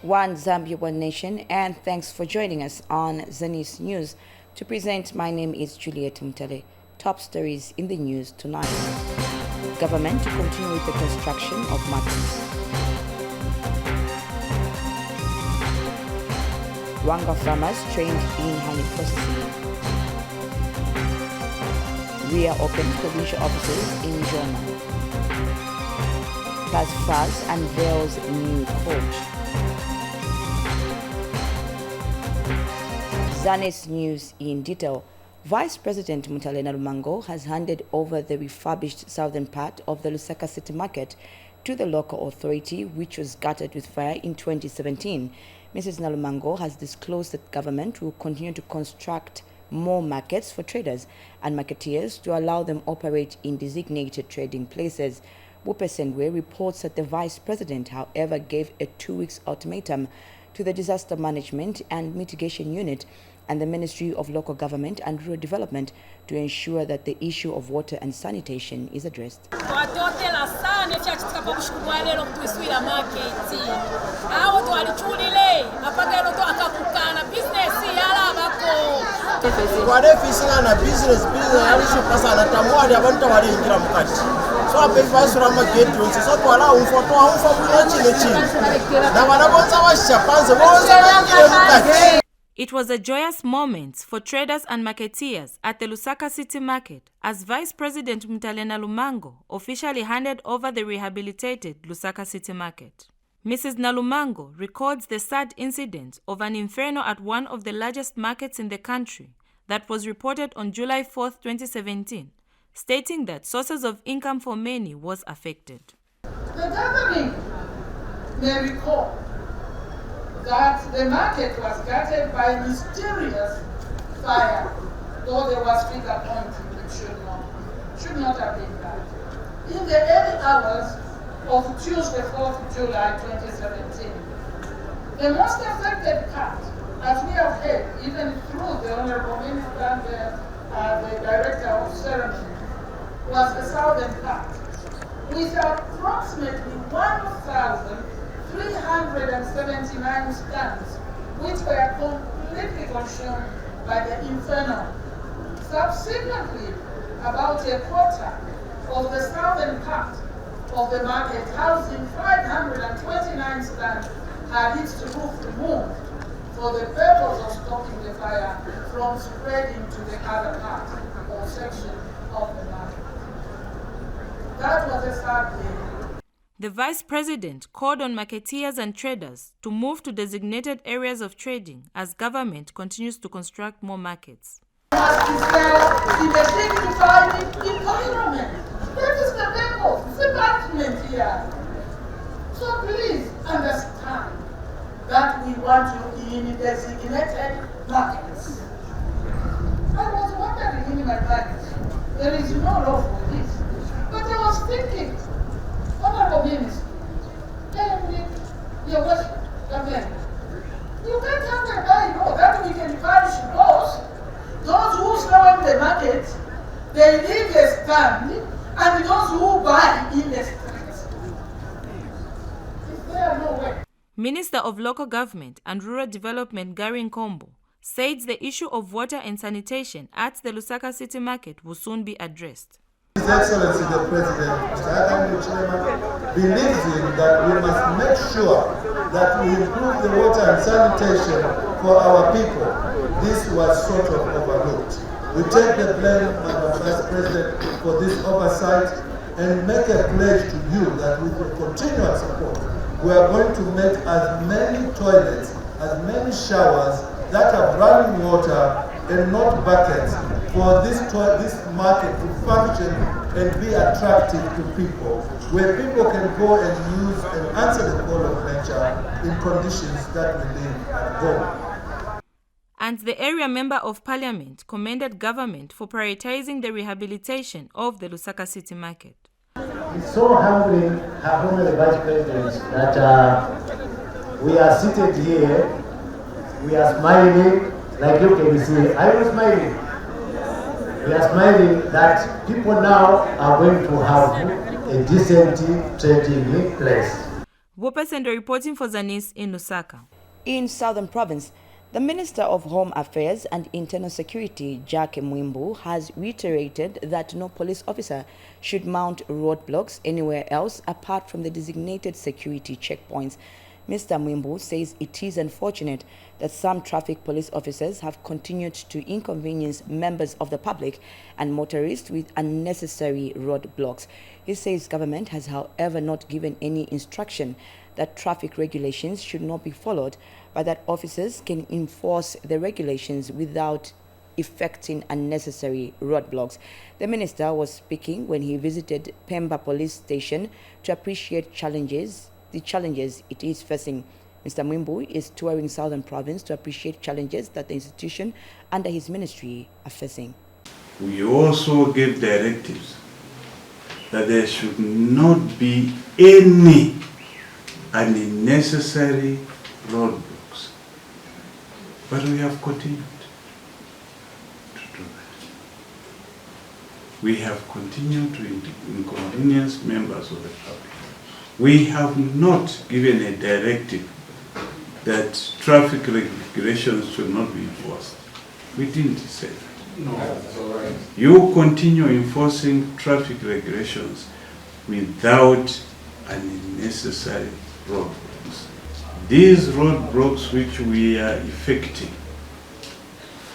One Zambia, one nation, and thanks for joining us on Zanis News. To present, my name is Juliet Mtele. Top stories in the news tonight. Government to continue with the construction of markets. Wanga farmers trained in honey processing. RIA opens provincial offices in Joma. Plus Faz unveils new coach. Zanis News in detail. Vice President Mutale Nalumango has handed over the refurbished southern part of the Lusaka City Market to the local authority, which was gutted with fire in 2017. Mrs. Nalumango has disclosed that government will continue to construct more markets for traders and marketeers to allow them operate in designated trading places. Wupesendwe reports that the Vice President, however, gave a 2-week ultimatum to the Disaster Management and Mitigation Unit and the Ministry of Local Government and Rural Development to ensure that the issue of water and sanitation is addressed. It was a joyous moment for traders and marketeers at the Lusaka City Market as Vice President Mutale Nalumango officially handed over the rehabilitated Lusaka City Market. Mrs. Nalumango records the sad incident of an inferno at one of the largest markets in the country that was reported on July 4, 2017, stating that sources of income for many was affected. The governing may recall that the market was gutted by mysterious fire, though there was finger pointing it should not have been that. In the early hours of Tuesday, 4th July 2017, the most affected part, as we have heard, even through the Honorable Minister and the Director of Ceremony, was the southern part, with approximately 1,379 stands, which were completely consumed by the inferno. Subsequently, about a quarter of the southern part of the market, housing 529 stands, had its roof removed for the purpose of stopping the fire from spreading to the other part or section of the market. That was a sad day. The Vice President called on marketeers and traders to move to designated areas of trading as government continues to construct more markets. In the dignified environment. That is the purpose, department here. So please understand that we want you in designated markets. I was wondering in my mind, there is no law for this. But I was thinking, Honorable Minister, Your Worship, you can't have a bylaw that we can punish those who sell in the market, they leave a stand, and those who buy in the streets. Is there no way? Minister of Local Government and Rural Development Gary Nkombo said the issue of water and sanitation at the Lusaka City Market will soon be addressed. His Excellency the President, Mr. Adam Chairman, believes in that we must make sure that we improve the water and sanitation for our people. This was sort of overlooked. We take the blame, Madam Vice President, for this oversight and make a pledge to you that with your continual support, we are going to make as many toilets, as many showers that have running water and not buckets for this market to function and be attractive to people, where people can go and use and answer the call of nature in conditions that we live at home. And the area member of parliament commended government for prioritizing the rehabilitation of the Lusaka City Market. It's so humbling, Honorable Vice President, that we are seated here, we are smiling, like you can see, I was smiling. We are smiling that people now are going to have a decent trading place. Wupesendo reporting for Zanis in Lusaka. In Southern Province, the Minister of Home Affairs and Internal Security, Jack Mwimbu, has reiterated that no police officer should mount roadblocks anywhere else apart from the designated security checkpoints. Mr. Mwimbu says it is unfortunate that some traffic police officers have continued to inconvenience members of the public and motorists with unnecessary roadblocks. He says government has, however, not given any instruction that traffic regulations should not be followed, but that officers can enforce the regulations without effecting unnecessary roadblocks. The minister was speaking when he visited Pemba Police Station to appreciate the challenges it is facing. Mr. Mwimbu is touring Southern Province to appreciate challenges that the institution under his ministry are facing. We also gave directives that there should not be any unnecessary roadblocks. But we have continued to do that. We have continued to inconvenience members of the public. We have not given a directive that traffic regulations should not be enforced. We didn't say that. No, that's all right. You continue enforcing traffic regulations without unnecessary roadblocks. These roadblocks which we are effecting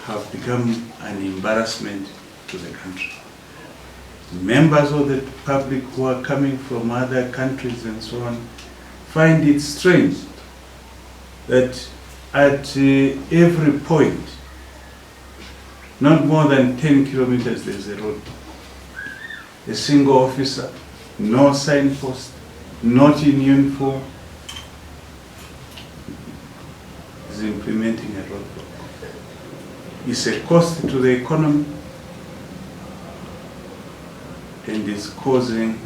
have become an embarrassment to the country. Members of the public who are coming from other countries and so on find it strange that at every point, not more than 10 kilometers, there's a road. A single officer, no signpost, not in uniform, is implementing a roadblock. It's a cost to the economy and is causing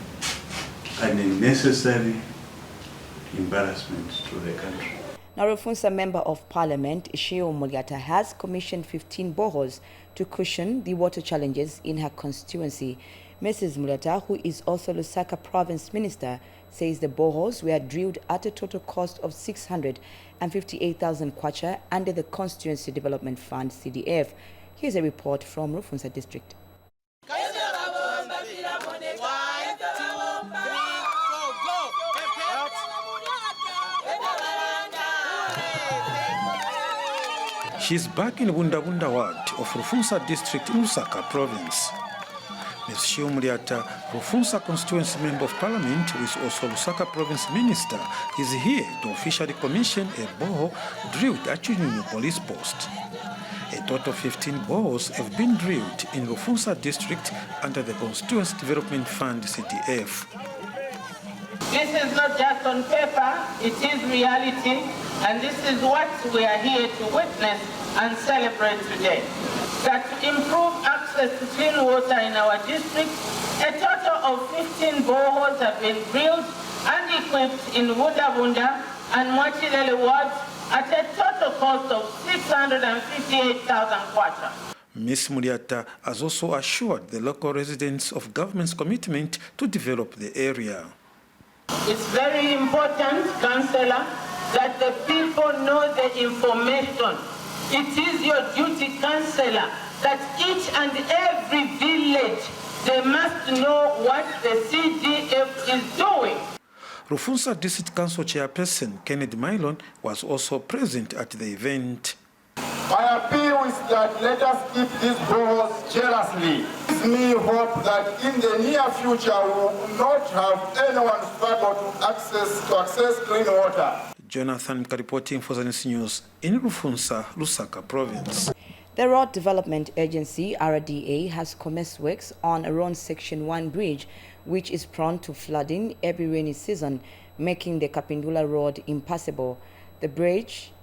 an unnecessary embarrassment to the country. Now, Rufunsa Member of Parliament, Ishio Mulyata, has commissioned 15 boreholes to cushion the water challenges in her constituency. Mrs. Mulyata, who is also Lusaka Province Minister, says the boreholes were drilled at a total cost of 658,000 kwacha under the Constituency Development Fund, CDF. Here's a report from Rufunsa District. She's back in Bundabunda ward of Rufunsa district in Lusaka province. Ms. Shio Mulyata, Rufunsa constituency member of parliament, who is also Lusaka province minister, is here to officially commission a borehole drilled at Chinyunyu police post. A total of 15 boreholes have been drilled in Rufunsa district under the Constituency Development Fund, CDF. This is not just on paper, it is reality, and this is what we are here to witness and celebrate today. That to improve access to clean water in our district, a total of 15 boreholes have been drilled and equipped in Bundabunda and Mwachilele wards at a total cost of 658,000 kwacha. Ms. Mulyata has also assured the local residents of government's commitment to develop the area. It's very important, Councillor, that the people know the information. It is your duty, Councillor, that each and every village, they must know what the CDF is doing. Rufunsa District Council Chairperson Kennedy Mylon was also present at the event. My appeal is that let us keep these boreholes jealously. Gives me hope that in the near future we will not have anyone struggle to access clean water. Jonathan reporting for Zanis News in Rufunsa, Lusaka Province. The Road Development Agency, RDA, has commenced works on Ron Section 1 bridge, which is prone to flooding every rainy season, making the Kapindula Road impassable. The bridge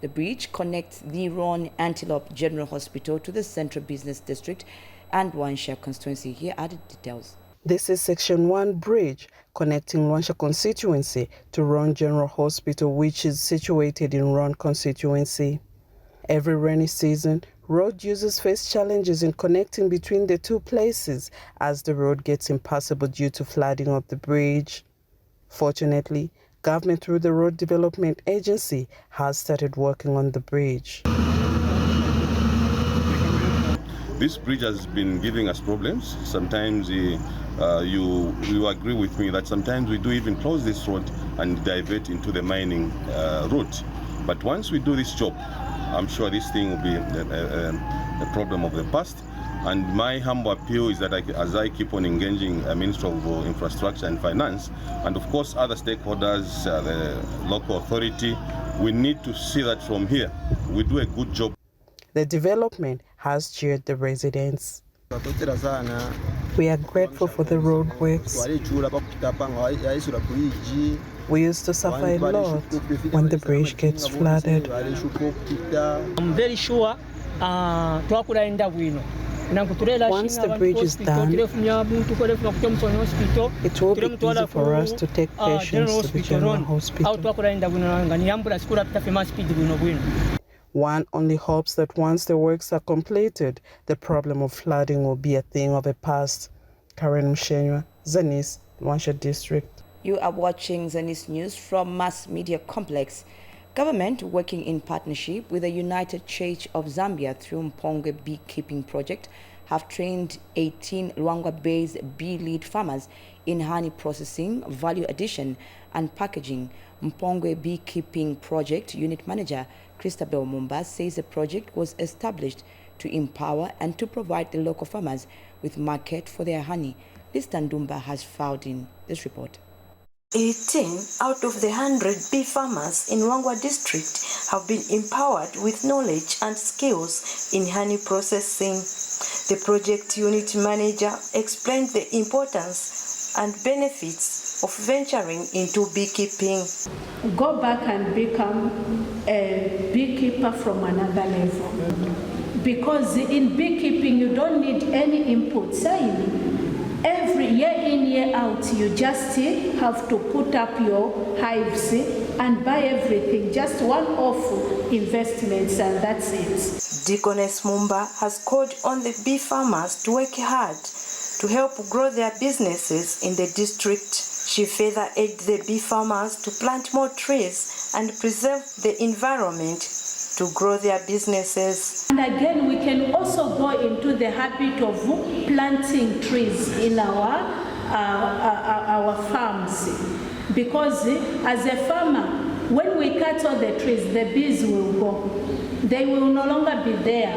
connects the Ron Antelope General Hospital to the Central Business District and Wansha constituency. Here are the details. This is Section 1 bridge connecting Wansha constituency to Ron General Hospital, which is situated in Ron constituency. Every rainy season, road users face challenges in connecting between the two places as the road gets impassable due to flooding of the bridge. Fortunately, Government, through the Road Development Agency, has started working on the bridge. This bridge has been giving us problems. Sometimes you agree with me that sometimes we do even close this road and divert into the mining route. But once we do this job, I'm sure this thing will be a problem of the past. And my humble appeal is that as I keep on engaging Minister of Infrastructure and Finance, and of course other stakeholders, the local authority, we need to see that from here we do a good job. The development has cheered the residents. We are grateful for the roadworks. We used to suffer a lot when the bridge gets flooded. I'm very sure once the bridge is done, it will be easy for us to take patients to the general hospital. One only hopes that once the works are completed, the problem of flooding will be a thing of the past. Karen Mshenywa, Zanis, Luanshya District. You are watching Zanis News from Mass Media Complex. Government, working in partnership with the United Church of Zambia through Mpongwe Beekeeping Project, have trained 18 Luangwa-based bee lead farmers in honey processing, value addition, and packaging. Mpongwe Beekeeping Project Unit Manager Christabel Mumba says the project was established to empower and to provide the local farmers with market for their honey. Liz Tandumba has filed in this report. 18 out of the 100 bee farmers in Luangwa district have been empowered with knowledge and skills in honey processing. The project unit manager explained the importance and benefits of venturing into beekeeping. Go back and become a beekeeper from another level. Because in beekeeping, you don't need any input. Every year in, year out, you just have to put up your hives and buy everything, just one-off investments, and that's it. Deaconess Mumba has called on the bee farmers to work hard to help grow their businesses in the district. She further urged the bee farmers to plant more trees and preserve the environment to grow their businesses. And again, we can also go into the habit of planting trees in our farms, because as a farmer, when we cut all the trees, the bees will go. They will no longer be there.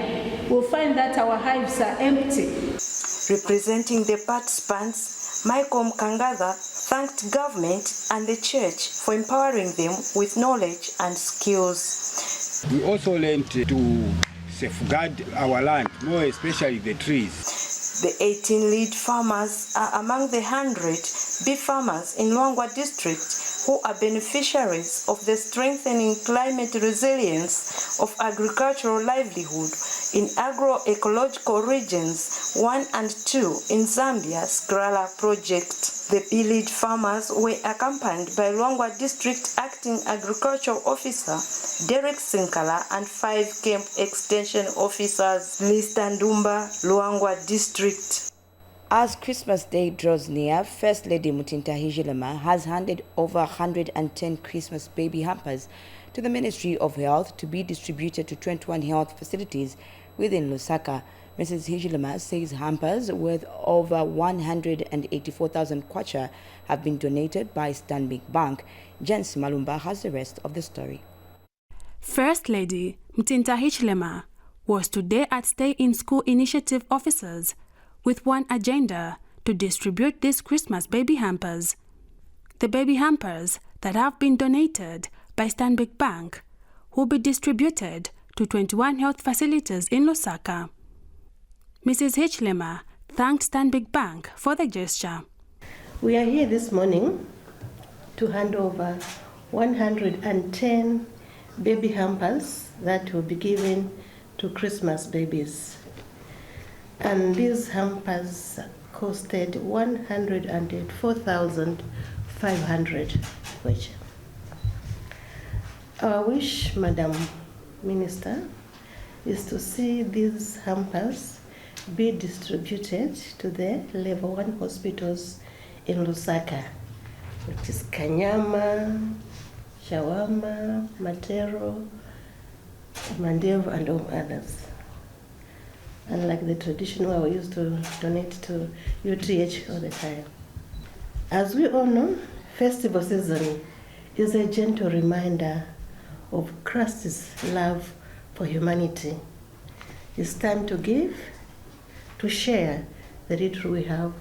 We'll find that our hives are empty. Representing the participants, Michael Mkangatha thanked government and the church for empowering them with knowledge and skills. We also learned to safeguard our land, more especially the trees. The 18 lead farmers are among the 100 bee farmers in Luangwa district who are beneficiaries of the strengthening climate resilience of agricultural livelihood in agroecological regions 1 and 2 in Zambia's Grala project. The bee lead farmers were accompanied by Luangwa District Acting Agricultural Officer Derek Sinkala and 5 camp extension officers. Liz Tandumba, Luangwa District. As Christmas Day draws near, First Lady Mutinta Hijilema has handed over 110 Christmas baby hampers to the Ministry of Health to be distributed to 21 health facilities within Lusaka. Mrs. Hijilema says hampers worth over 184,000 kwacha have been donated by Stanbic Bank. Jens Malumba has the rest of the story. First Lady Mutinta Hijilema was today at Stay in School Initiative officers with one agenda: to distribute these Christmas baby hampers. The baby hampers that have been donated by Stanbic Bank will be distributed to 21 health facilities in Lusaka. Mrs. Hijilema thanked Stanbic Bank for the gesture. We are here this morning to hand over 110 baby hampers that will be given to Christmas babies. And these hampers costed 104,500, which our wish, Madam Minister, is to see these hampers be distributed to the level 1 hospitals in Lusaka. which is kanyama, shawarma, matero, mandevu, and all others. Unlike the traditional way we used to donate to UTH all the time. As we all know, festival season is a gentle reminder of Christ's love for humanity. It's time to give, to share the little we have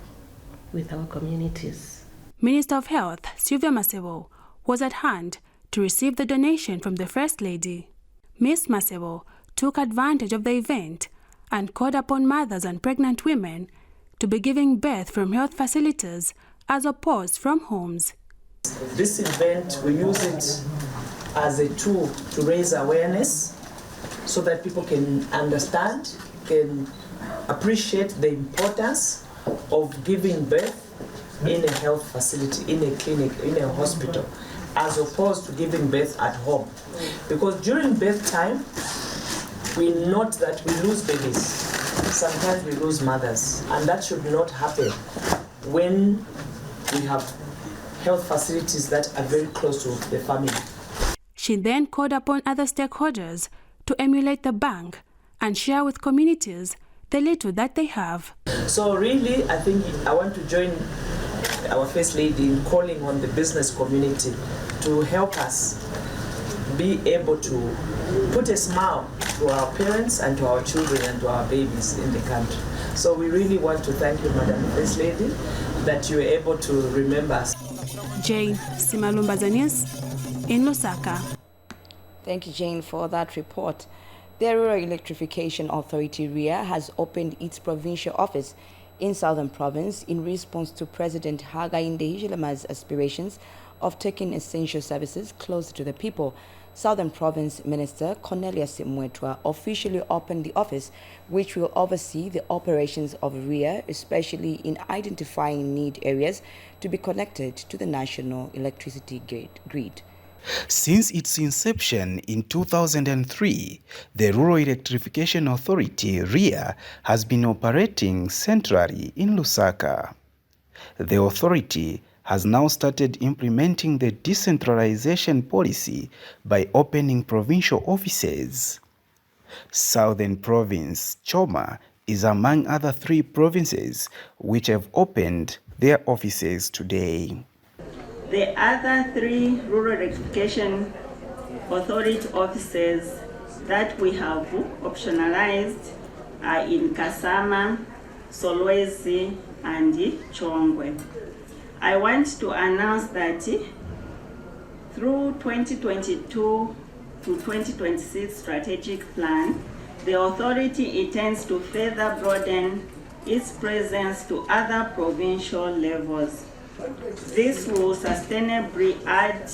with our communities. Minister of Health, Sylvia Masebo, was at hand to receive the donation from the First Lady. Ms. Masebo took advantage of the event and called upon mothers and pregnant women to be giving birth from health facilities as opposed from homes. This event, we use it as a tool to raise awareness so that people can understand, can appreciate the importance of giving birth in a health facility, in a clinic, in a hospital, as opposed to giving birth at home. Because during birth time, we note that we lose babies. Sometimes we lose mothers, and that should not happen when we have health facilities that are very close to the family. She then called upon other stakeholders to emulate the bank and share with communities the little that they have. So really, I think I want to join our First Lady in calling on the business community to help us be able to put a smile to our parents and to our children and to our babies in the country. So we really want to thank you, Madam First Lady, that you were able to remember us. Jane Simalumba, Zanis, in Lusaka. Thank you, Jane, for that report. The Rural Electrification Authority, REA, has opened its provincial office in Southern Province in response to President Hakainde Hichilema's aspirations of taking essential services closer to the people. Southern Province Minister Cornelius Mwetwa officially opened the office, which will oversee the operations of REA, especially in identifying need areas to be connected to the national electricity grid. Since its inception in 2003, the Rural Electrification Authority, REA, has been operating centrally in Lusaka. The authority has now started implementing the decentralization policy by opening provincial offices. Southern Province, Choma, is among other 3 provinces which have opened their offices today. The other 3 Rural Electrification Authority offices that we have optionalized are in Kasama, Solwezi, and Chongwe. I want to announce that through 2022 to 2026 strategic plan, the authority intends to further broaden its presence to other provincial levels. This will sustainably add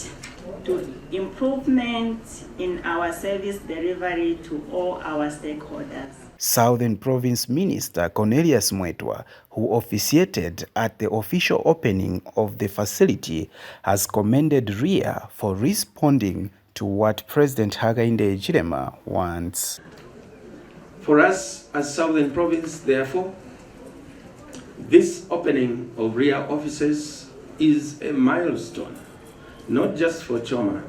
to improvement in our service delivery to all our stakeholders. Southern Province Minister Cornelius Mwetwa, who officiated at the official opening of the facility, has commended REA for responding to what President Hakainde Hichilema wants. For us as Southern Province, therefore, this opening of REA offices is a milestone, not just for Choma,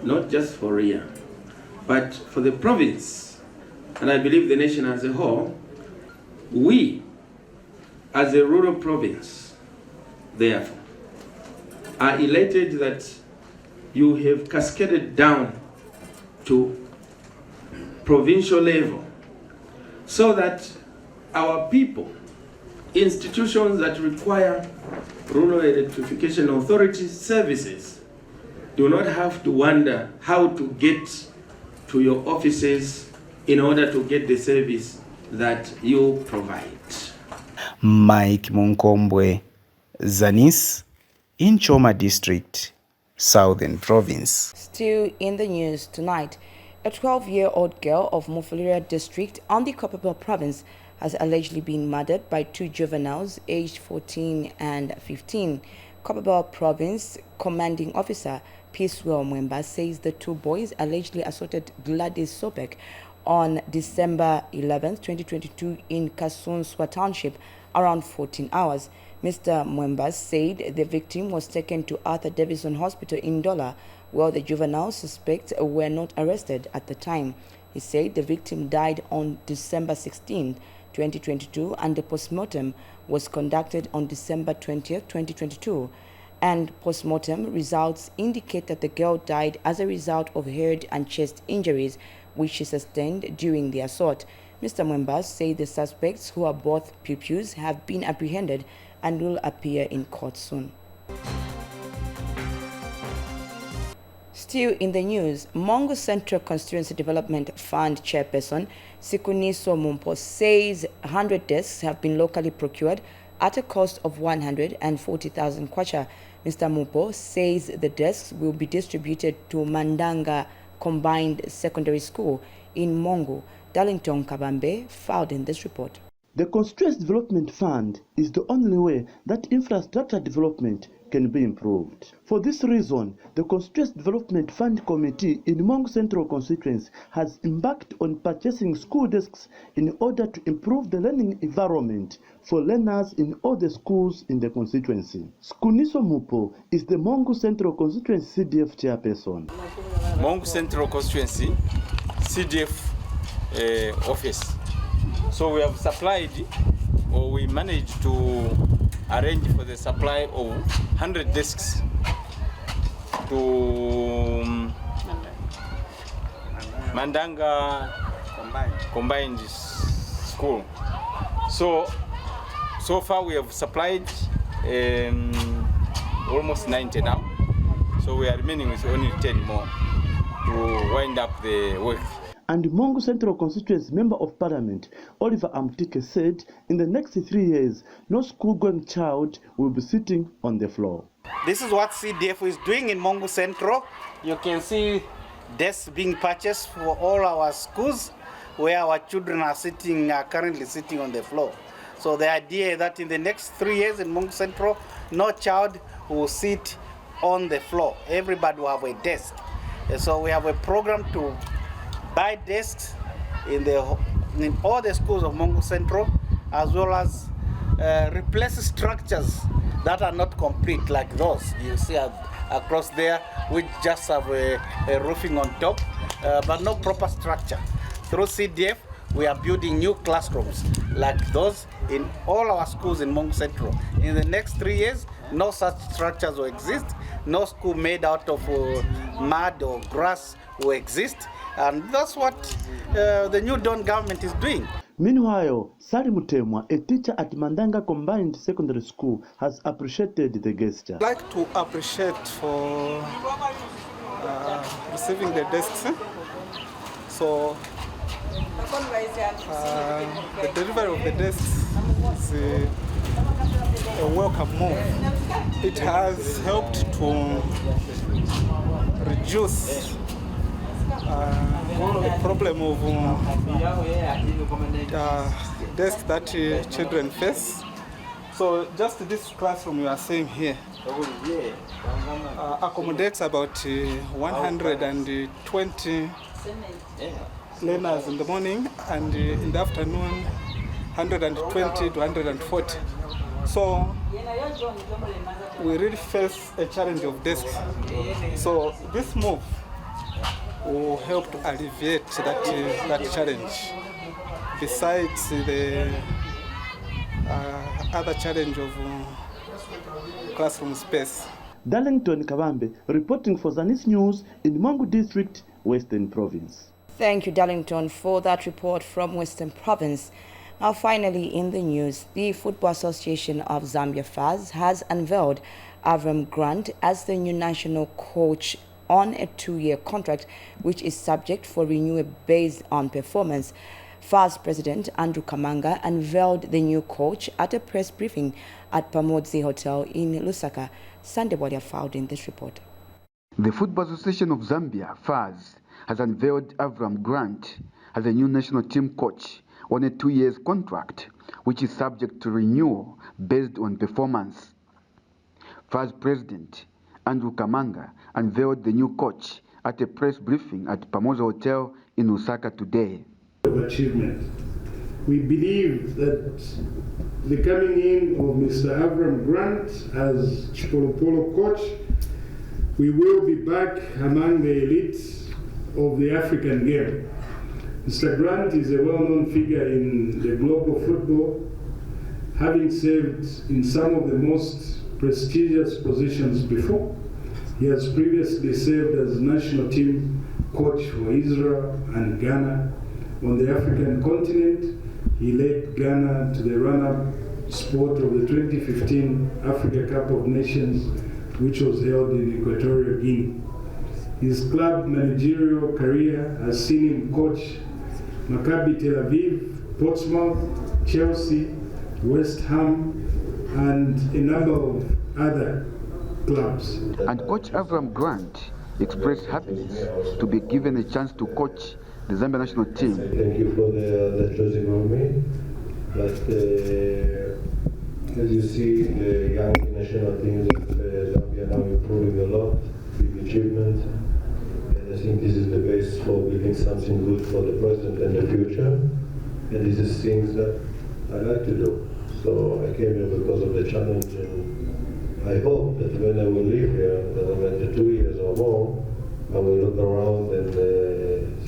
not just for REA, but for the province, and I believe the nation as a whole. We, as a rural province, therefore, are elated that you have cascaded down to provincial level so that our people, institutions that require Rural Electrification Authority services, do not have to wonder how to get to your offices in order to get the service that you provide. Mike Munkombwe, Zanis, in Choma District, Southern Province. Still in the news tonight, a 12-year-old girl of Mufulira District on the Copperbelt Province has allegedly been murdered by 2 juveniles aged 14 and 15. Copperbelt Province Commanding Officer Peacewell Mwemba says the 2 boys allegedly assaulted Gladys Sopek on December 11, 2022 in Kasunswa Township around 14 hours. Mr. Mwemba said the victim was taken to Arthur Davison Hospital in Dola, where the juvenile suspects were not arrested at the time. He said the victim died on December 16, 2022, and the postmortem was conducted on December 20, 2022. And postmortem results indicate that the girl died as a result of head and chest injuries which she sustained during the assault. Mr. Mwemba said the suspects, who are both pupils, have been apprehended and will appear in court soon. Still in the news, Mongo Central Constituency Development Fund chairperson Sikuniso Mumpo says 100 desks have been locally procured at a cost of 140,000 kwacha. Mr. Mumpo says the desks will be distributed to Mandanga Combined Secondary School in Mongo. Darlington Kabambe filed in this report. The Constituency Development Fund is the only way that infrastructure development can be improved. For this reason, the Constituency Development Fund Committee in Mongo Central Constituency has embarked on purchasing school desks in order to improve the learning environment for learners in all the schools in the constituency. Skuniso Mupo is the Mongo Central Constituency CDF chairperson. Mongo Central Constituency CDF office. So we have supplied, or we managed to arrange for the supply of 100 desks to Mandanga Combined School. So far we have supplied almost 90 now. So we are remaining with only 10 more to wind up the work. And Mongo Central Constituency Member of Parliament, Oliver Amtike, said in the next 3 years, no school-going child will be sitting on the floor. This is what CDF is doing in Mongo Central. You can see desks being purchased for all our schools where our children are currently sitting on the floor. So the idea is that in the next 3 years in Mongo Central, no child will sit on the floor. Everybody will have a desk. And so we have a program to buy desks in all the schools of Mongo Central, as well as replace structures that are not complete, like those you see across there, which just have a roofing on top, but no proper structure. Through CDF, we are building new classrooms like those in all our schools in Mongo Central. In the next 3 years, no such structures will exist. No school made out of mud or grass will exist. And that's what the New Dawn government is doing. Meanwhile, Sari Mutemwa, a teacher at Mandanga Combined Secondary School, has appreciated the gesture. I'd like to appreciate for receiving the desks. So the delivery of the desks is a welcome move. It has helped to reduce the problem of desks that children face. So just this classroom you are seeing here accommodates about 120 learners in the morning, and in the afternoon 120 to 140. So we really face a challenge of desks. So this move will help to alleviate that challenge, besides the other challenge of classroom space. Darlington Kabambe reporting for Zanis News in Mongo District, Western Province. Thank you, Darlington, for that report from Western Province. Now, finally, in the news, the Football Association of Zambia FAZ has unveiled Avram Grant as the new national coach on a 2-year contract, which is subject for renewal based on performance. FAZ President Andrew Kamanga unveiled the new coach at a press briefing at Pamodzi Hotel in Lusaka. Sunday Wadia filed in this report. The Football Association of Zambia, FAZ, has unveiled Avram Grant as a new national team coach on a 2-year contract, which is subject to renewal based on performance. FAZ President Andrew Kamanga unveiled the new coach at a press briefing at Pamoza Hotel in Lusaka today. Achievement We believe that the coming in of Mr. Avram Grant as Chipolopolo coach, we will be back among the elites of the African game. Mr. Grant is a well-known figure in the global football, having served in some of the most prestigious positions before. He has previously served as national team coach for Israel and Ghana. On the African continent, he led Ghana to the run-up spot of the 2015 Africa Cup of Nations, which was held in Equatorial Guinea. His club managerial career has seen him coach Maccabi Tel Aviv, Portsmouth, Chelsea, West Ham, and a number of other clubs. And Coach Avram Grant expressed happiness to be given a chance to coach the Zambia national team. Thank you for the choosing of me. But as you see, the young national teams of Zambia now improving a lot, big achievement. And I think this is the base for building something good for the present and the future. And this is things that I like to do. So I came here because of the challenge, and I hope that when I will leave here, that after 2 years or more, I will look around and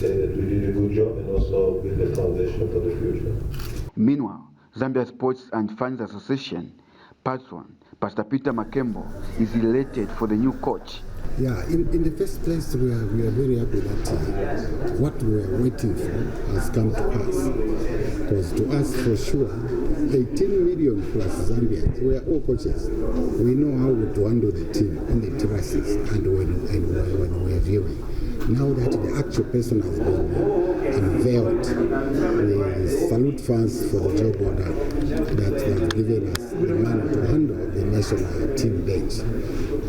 say that we did a good job and also build a foundation for the future. Meanwhile, Zambia Sports and Fans Association, patron Pastor Peter Makembo, is elated for the new coach. Yeah, in the first place, we are very happy that what we were waiting for has come to pass. Because to us, for sure, 18 million plus Zambians, we are all coaches. We know how to handle the team on the terraces and when we are viewing. Now that the actual person has been unveiled, we salute fans for the job order that they have given us the money to handle the national team bench.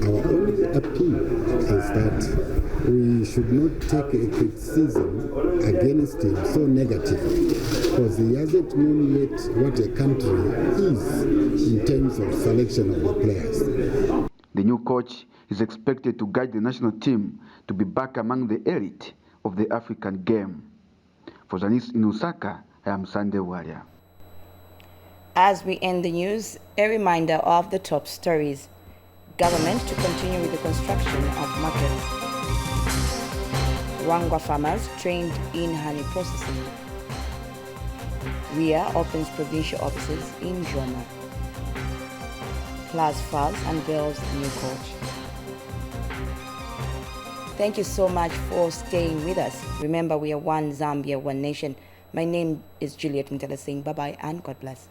Our only appeal is that we should not take a criticism against him so negatively, because he hasn't known yet what a country is in terms of selection of the players. The new coach is expected to guide the national team to be back among the elite of the African game. For Zanis in Lusaka, I am Sunday Warrior. As we end the news, a reminder of the top stories. Government to continue with the construction of markets. Rwangwa farmers trained in honey processing. RIA opens provincial offices in Joma. Plus Fals unveils new coach. Thank you so much for staying with us. Remember, we are one Zambia, one nation. My name is Juliet Mutala saying bye-bye and God bless.